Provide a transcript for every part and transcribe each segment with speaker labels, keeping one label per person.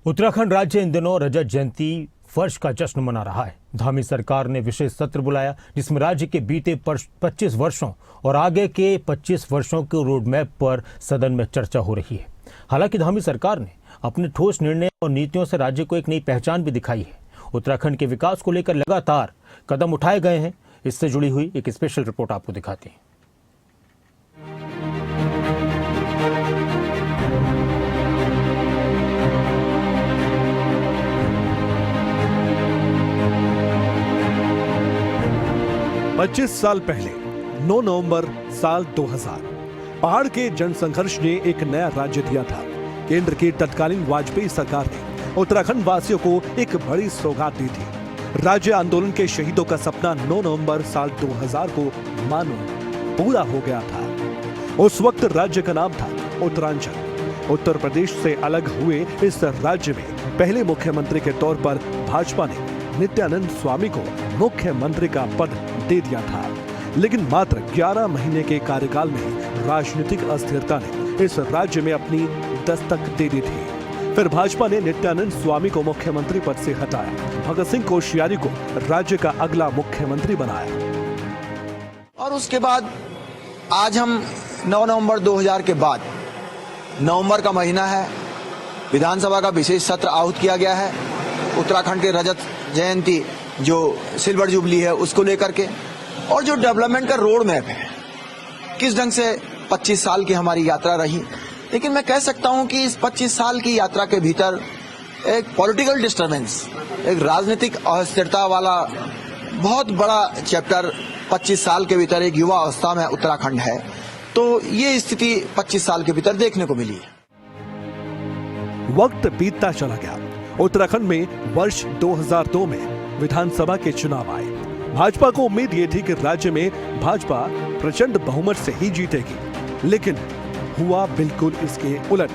Speaker 1: उत्तराखंड राज्य इन दिनों रजत जयंती वर्ष का जश्न मना रहा है। धामी सरकार ने विशेष सत्र बुलाया जिसमें राज्य के बीते 25 वर्षों और आगे के 25 वर्षों के रोड मैप पर सदन में चर्चा हो रही है। हालांकि धामी सरकार ने अपने ठोस निर्णय और नीतियों से राज्य को एक नई पहचान भी दिखाई है। उत्तराखंड के विकास को लेकर लगातार कदम उठाए गए हैं। इससे जुड़ी हुई एक स्पेशल रिपोर्ट आपको दिखाते हैं।
Speaker 2: पच्चीस साल पहले 9 नवंबर साल 2000 पहाड़ के जनसंघर्ष ने एक नया राज्य दिया था। केंद्र की तत्कालीन वाजपेयी सरकार ने उत्तराखंड वासियों को एक बड़ी सौगात दी थी। राज्य आंदोलन के शहीदों का सपना 9 नवंबर साल 2000 को मानो पूरा हो गया था। उस वक्त राज्य का नाम था उत्तरांचल। उत्तर प्रदेश से अलग हुए इस राज्य में पहले मुख्यमंत्री के तौर पर भाजपा ने नित्यानंद स्वामी को मुख्यमंत्री का पद दे दिया था। लेकिन मात्र 11 महीने के कार्यकाल में राजनीतिक अस्थिरता ने इस राज्य में अपनी दस्तक दे दी थी। फिर भाजपा ने नित्यानंद स्वामी को मुख्यमंत्री पद से हटाया, भगत सिंह कोश्यारी को राज्य का अगला मुख्यमंत्री बनाया।
Speaker 3: और उसके बाद आज हम 9 नवंबर 2000 के बाद नवंबर का महीना है, विधानसभा का विशेष सत्र आहूत किया गया है। उत्तराखंड के रजत जयंती जो सिल्वर जुबली है उसको लेकर के, और जो डेवलपमेंट का रोड मैप है, किस ढंग से 25 साल की हमारी यात्रा रही। लेकिन मैं कह सकता हूं कि इस 25 साल की यात्रा के भीतर एक पॉलिटिकल डिस्टर्बेंस, एक राजनीतिक अस्थिरता वाला बहुत बड़ा चैप्टर 25 साल के भीतर एक युवा अवस्था में उत्तराखंड है। तो ये स्थिति 25 साल के भीतर देखने को मिली है।
Speaker 2: वक्त बीतता चला गया। उत्तराखंड में वर्ष 2002 में विधानसभा के चुनाव आए। भाजपा को उम्मीद ये थी कि राज्य में भाजपा प्रचंड बहुमत से ही जीतेगी, लेकिन हुआ बिल्कुल इसके उलट।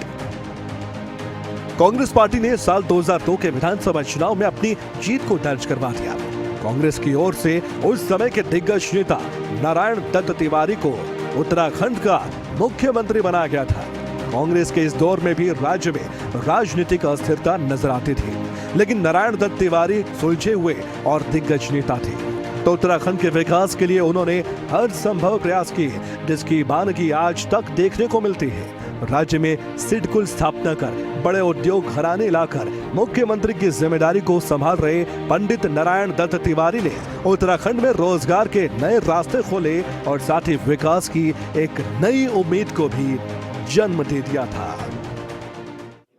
Speaker 2: कांग्रेस पार्टी ने साल 2002 के विधानसभा चुनाव में अपनी जीत को दर्ज करवा दिया। कांग्रेस की ओर से उस समय के दिग्गज नेता नारायण दत्त तिवारी को उत्तराखंड का मुख्यमंत्री बनाया गया था। कांग्रेस के इस दौर में भी राज्य में राजनीतिक अस्थिरता नजर आती थी, लेकिन नारायण दत्त तिवारी सुलझे हुए और दिग्गज नेता थे। तो उत्तराखंड के विकास के लिए उन्होंने हर संभव प्रयास किए, जिसकी मानगी आज तक देखने को मिलती है। राज्य में सिडकुल स्थापना कर बड़े उद्योग घराने लाकर मुख्यमंत्री की जिम्मेदारी को संभाल रहे पंडित नारायण दत्त तिवारी ने उत्तराखंड में रोजगार के नए रास्ते खोले और साथ ही विकास की एक नई उम्मीद को भी जन्म दे दिया था।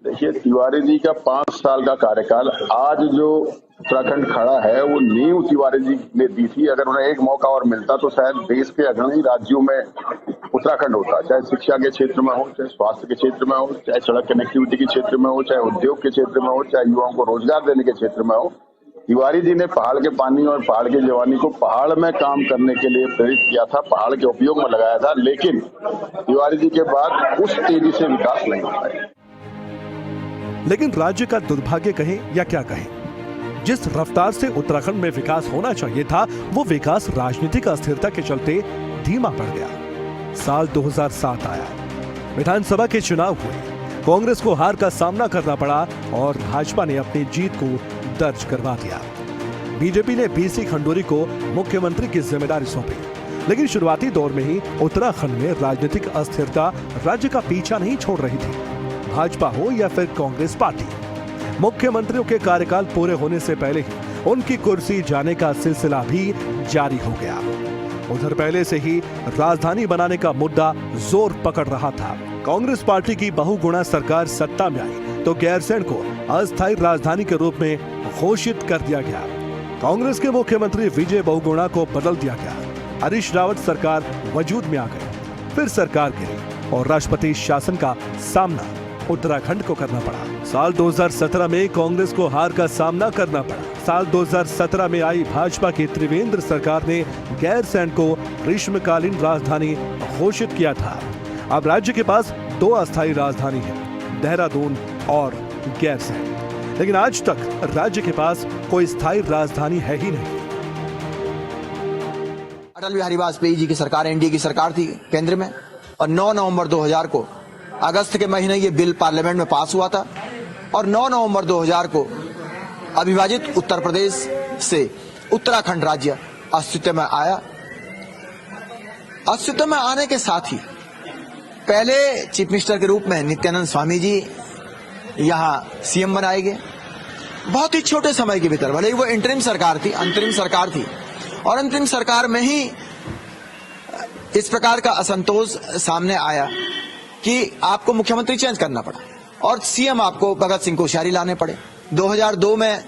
Speaker 4: देखिए, तिवारी जी का 5 साल का कार्यकाल, आज जो उत्तराखंड खड़ा है वो नींव तिवारी जी ने दी थी। अगर उन्हें एक मौका और मिलता तो शायद देश के अग्रणी राज्यों में उत्तराखंड होता, चाहे शिक्षा के क्षेत्र में हो, चाहे स्वास्थ्य के क्षेत्र में हो, चाहे सड़क कनेक्टिविटी के क्षेत्र में हो, चाहे उद्योग के क्षेत्र में हो, चाहे युवाओं को रोजगार देने के क्षेत्र में हो। तिवारी जी ने पहाड़ के पानी और पहाड़ की जवानी को पहाड़ में काम करने के लिए प्रेरित किया था, पहाड़ के उपयोग में लगाया था। लेकिन तिवारी जी के बाद उस तेजी से विकास नहीं हो पाया।
Speaker 2: लेकिन राज्य का दुर्भाग्य कहें या क्या कहें, जिस रफ्तार से उत्तराखंड में विकास होना चाहिए था, वो विकास राजनीतिक अस्थिरता के चलते धीमा पड़ गया। साल 2007 आया, विधानसभा के चुनाव हुए, कांग्रेस को हार का सामना करना पड़ा और भाजपा ने अपनी जीत को दर्ज करवा दिया। बीजेपी ने बीसी खंडूरी को मुख्यमंत्री की जिम्मेदारी सौंपी। लेकिन शुरुआती दौर में ही उत्तराखंड में राजनीतिक अस्थिरता राज्य का पीछा नहीं छोड़ रही थी। भाजपा हो या फिर कांग्रेस पार्टी, मुख्यमंत्रियों के कार्यकाल पूरे होने से पहले ही उनकी कुर्सी जाने का सिलसिला भी जारी हो गया। उधर पहले से ही राजधानी बनाने का मुद्दा जोर पकड़ रहा था। कांग्रेस पार्टी की बहुगुणा सरकार सत्ता में आई तो गैरसैंण को अस्थायी राजधानी के रूप में घोषित कर दिया गया। कांग्रेस के मुख्यमंत्री विजय बहुगुणा को बदल दिया गया। हरीश रावत सरकार वजूद में आ गई। फिर सरकार गिरी और राष्ट्रपति शासन का सामना उत्तराखंड को करना पड़ा। साल 2017 में कांग्रेस को हार का सामना करना पड़ा। साल 2017 में आई भाजपा की त्रिवेंद्र सरकार ने गैरसैंण को ग्रीष्मकालीन राजधानी घोषित किया था। अब राज्य के पास 2 अस्थायी राजधानी है, देहरादून और गैरसैंण। लेकिन आज तक राज्य के पास कोई स्थायी राजधानी है ही नहीं।
Speaker 3: अटल बिहारी वाजपेयी जी की सरकार, एनडीए की सरकार थी केंद्र में, और 9 नवंबर 2000 को अगस्त के महीने ये बिल पार्लियामेंट में पास हुआ था और 9 नवंबर 2000 को अविभाजित उत्तर प्रदेश से उत्तराखंड राज्य अस्तित्व में आया। अस्तित्व में आने के साथ ही पहले चीफ मिनिस्टर के रूप में नित्यानंद स्वामी जी यहाँ सीएम बनाए गए। बहुत ही छोटे समय के भीतर, भले ही वो इंटरिम सरकार थी, अंतरिम सरकार थी, और अंतरिम सरकार में ही इस प्रकार का असंतोष सामने आया कि आपको मुख्यमंत्री चेंज करना पड़ा और सीएम आपको भगत सिंह कोश्यारी लाने पड़े। 2002 में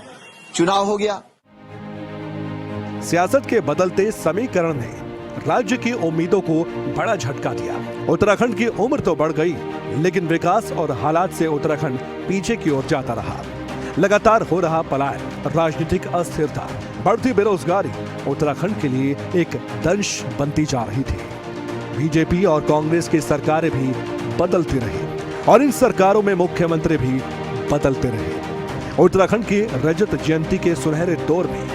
Speaker 3: चुनाव हो गया।
Speaker 2: सियासत के बदलते समीकरण ने राज्य की उम्मीदों को बड़ा झटका दिया। उत्तराखंड की उम्र तो बढ़ गई, लेकिन विकास और हालात से उत्तराखंड पीछे की ओर जाता रहा। लगातार हो रहा पलायन, राजनीतिक अस्थिरता, बढ़ती बेरोजगारी उत्तराखंड के लिए एक दंश बनती जा रही थी। बीजेपी और कांग्रेस की सरकारें भी बदलती रही और इन सरकारों में मुख्यमंत्री भी बदलते रहे। उत्तराखंड की रजत जयंती के सुनहरे दौर में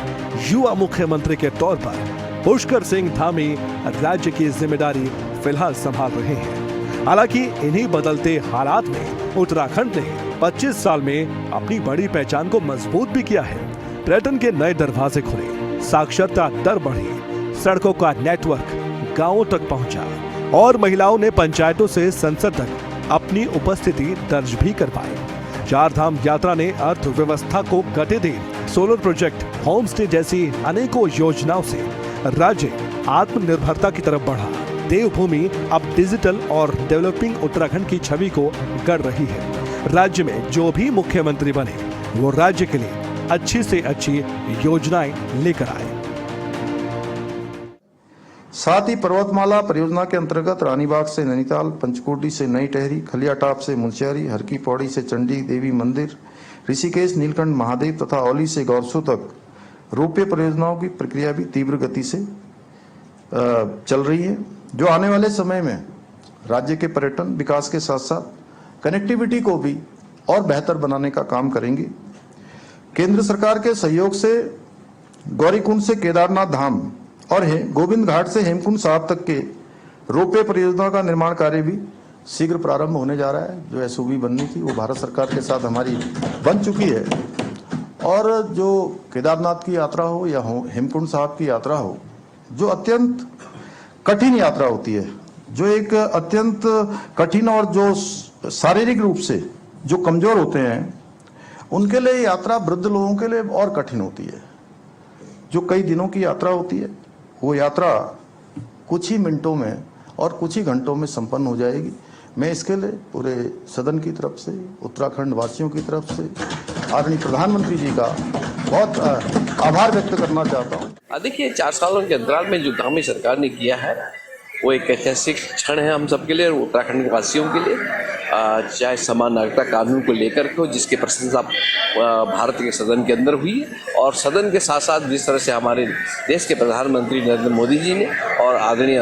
Speaker 2: युवा मुख्यमंत्री के तौर पर पुष्कर सिंह धामी राज्य की जिम्मेदारी फिलहाल संभाल रहे हैं। हालांकि इन्हीं बदलते हालात में उत्तराखंड ने 25 साल में अपनी बड़ी पहचान को मजबूत भी किया है। पर्यटन के नए दरवाजे खुले, साक्षरता दर बढ़ी, सड़कों का नेटवर्क गांवों तक पहुंचा और महिलाओं ने पंचायतों से संसद तक अपनी उपस्थिति दर्ज भी कर पाई। चार धाम यात्रा ने अर्थव्यवस्था को गति दी। सोलर प्रोजेक्ट, होम स्टे जैसी अनेकों योजनाओं से राज्य आत्मनिर्भरता की तरफ बढ़ा। देवभूमि अब डिजिटल और डेवलपिंग उत्तराखंड की छवि को गढ़ रही है। राज्य में जो भी मुख्यमंत्री बने वो राज्य के लिए अच्छी से अच्छी योजनाएं लेकर आए।
Speaker 5: साथ ही पर्वतमाला परियोजना के अंतर्गत रानीबाग से नैनीताल, पंचकोटी से नई टहरी, खलियाटाप से मुलचियारी, हर की पौड़ी से चंडी देवी मंदिर, ऋषिकेश नीलकंठ महादेव तथा औली से गौरसू तक रोपवे परियोजनाओं की प्रक्रिया भी तीव्र गति से चल रही है, जो आने वाले समय में राज्य के पर्यटन विकास के साथ साथ कनेक्टिविटी को भी और बेहतर बनाने का काम करेंगे। केंद्र सरकार के सहयोग से गौरीकुंड से केदारनाथ धाम और गोविंद घाट से हेमकुंड साहब तक के रोपवे परियोजना का निर्माण कार्य भी शीघ्र प्रारंभ होने जा रहा है। जो एसओबी बननी थी वो भारत सरकार के साथ हमारी बन चुकी है। और जो केदारनाथ की यात्रा हो या हेमकुंड साहब की यात्रा हो, जो अत्यंत कठिन यात्रा होती है, जो एक अत्यंत कठिन और जो शारीरिक रूप से जो कमजोर होते हैं उनके लिए यात्रा वृद्ध लोगों के लिए और कठिन होती है। जो कई दिनों की यात्रा होती है वो यात्रा कुछ ही मिनटों में और कुछ ही घंटों में संपन्न हो जाएगी। मैं इसके लिए पूरे सदन की तरफ से, उत्तराखंड वासियों की तरफ से आदरणीय प्रधानमंत्री जी का बहुत आभार व्यक्त करना चाहता हूँ।
Speaker 6: देखिए, 4 सालों के अंतराल में जो धामी सरकार ने किया है वो एक ऐतिहासिक क्षण है हम सबके लिए, उत्तराखंड के वासियों के लिए। चाहे समान नागरिकता कानून को लेकर के, जिसकी प्रशंसा भारत के सदन के अंदर हुई, और सदन के साथ साथ जिस तरह से हमारे देश के प्रधानमंत्री नरेंद्र मोदी जी ने और आदरणीय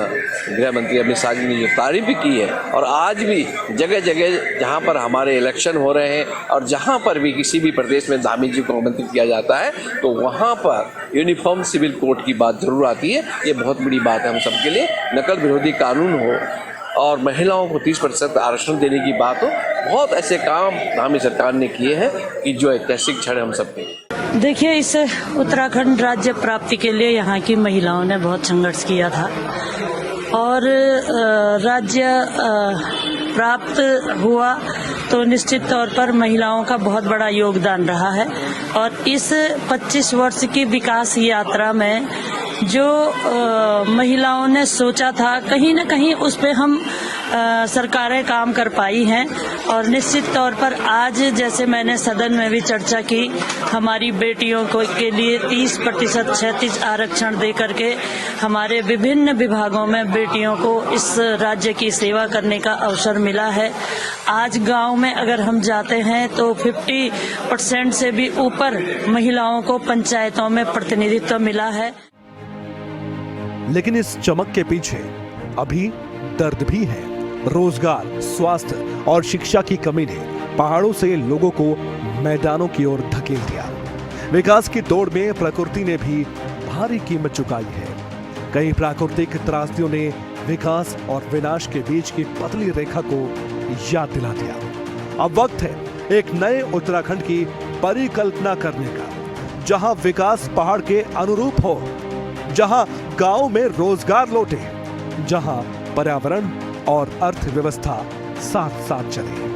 Speaker 6: गृह मंत्री अमित शाह जी ने जो तारीफ भी की है, और आज भी जगह जगह जहाँ पर हमारे इलेक्शन हो रहे हैं और जहाँ पर भी किसी भी प्रदेश में धामी जी को आमंत्रित किया जाता है तो वहाँ पर यूनिफॉर्म सिविल कोड की बात जरूर आती है। ये बहुत बड़ी बात है हम सबके लिए। नकल विरोधी कानून हो और महिलाओं को 30% आरक्षण देने की बात हो, बहुत ऐसे काम धामी सरकार ने किए हैं कि जो ऐतिहासिक क्षण है हम सबके लिए।
Speaker 7: देखिए, इस उत्तराखंड राज्य प्राप्ति के लिए यहाँ की महिलाओं ने बहुत संघर्ष किया था और राज्य प्राप्त हुआ तो निश्चित तौर पर महिलाओं का बहुत बड़ा योगदान रहा है। और इस 25 वर्ष की विकास यात्रा में जो महिलाओं ने सोचा था, कहीं न कहीं उस पे हम सरकारें काम कर पाई हैं। और निश्चित तौर पर आज, जैसे मैंने सदन में भी चर्चा की, हमारी बेटियों को के लिए 30% 36 आरक्षण दे करके हमारे विभिन्न विभागों में बेटियों को इस राज्य की सेवा करने का अवसर मिला है। आज गांव में अगर हम जाते हैं तो 50% से भी ऊपर महिलाओं को पंचायतों में प्रतिनिधित्व मिला है।
Speaker 2: लेकिन इस चमक के पीछे अभी दर्द भी है। रोजगार, स्वास्थ्य और शिक्षा की कमी ने पहाड़ों से लोगों को मैदानों की ओर धकेल दिया। विकास की दौड़ में प्रकृति ने भी भारी कीमत चुकाई है। कई प्राकृतिक त्रासदियों ने विकास और विनाश के बीच की पतली रेखा को याद दिला दिया। अब वक्त है एक नए उत्तराखंड की परिकल्पना करने का, जहां विकास पहाड़ के अनुरूप हो, जहां गांव में रोजगार लौटे, जहां पर्यावरण और अर्थव्यवस्था साथ साथ चले।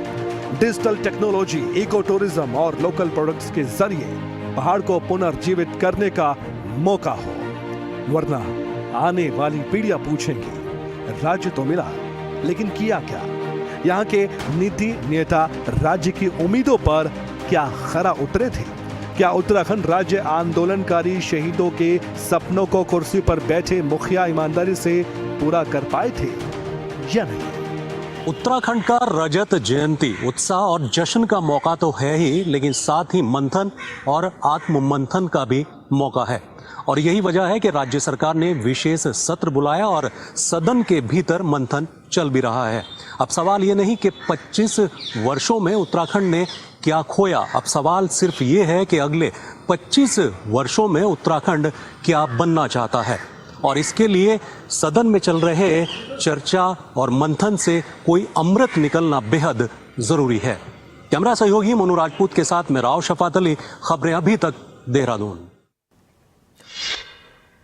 Speaker 2: डिजिटल टेक्नोलॉजी, इको टूरिज्म और लोकल प्रोडक्ट्स के जरिए पहाड़ को पुनर्जीवित करने का मौका हो, वरना आने वाली पीढ़ियां पूछेंगी राज्य तो मिला लेकिन किया क्या। यहाँ के नीति नेता राज्य की उम्मीदों पर क्या खरा उतरे थे? क्या उत्तराखंड राज्य आंदोलनकारी शहीदों के सपनों को कुर्सी पर बैठे मुखिया ईमानदारी से पूरा कर पाए थे या नहीं?
Speaker 8: उत्तराखंड का रजत जयंती उत्साह और जश्न का मौका तो है ही, लेकिन साथ ही मंथन और आत्ममंथन का भी मौका है। और यही वजह है कि राज्य सरकार ने विशेष सत्र बुलाया और सदन के भीतर मंथन चल भी रहा है। अब सवाल ये नहीं कि 25 वर्षों में उत्तराखंड ने क्या खोया, अब सवाल सिर्फ ये है कि अगले 25 वर्षों में उत्तराखंड क्या बनना चाहता है। और इसके लिए सदन में चल रहे चर्चा और मंथन से कोई अमृत निकलना बेहद जरूरी है। कैमरा सहयोगी मोनू राजपूत के साथ मैं राव शफात अली, खबरें अभी तक, देहरादून।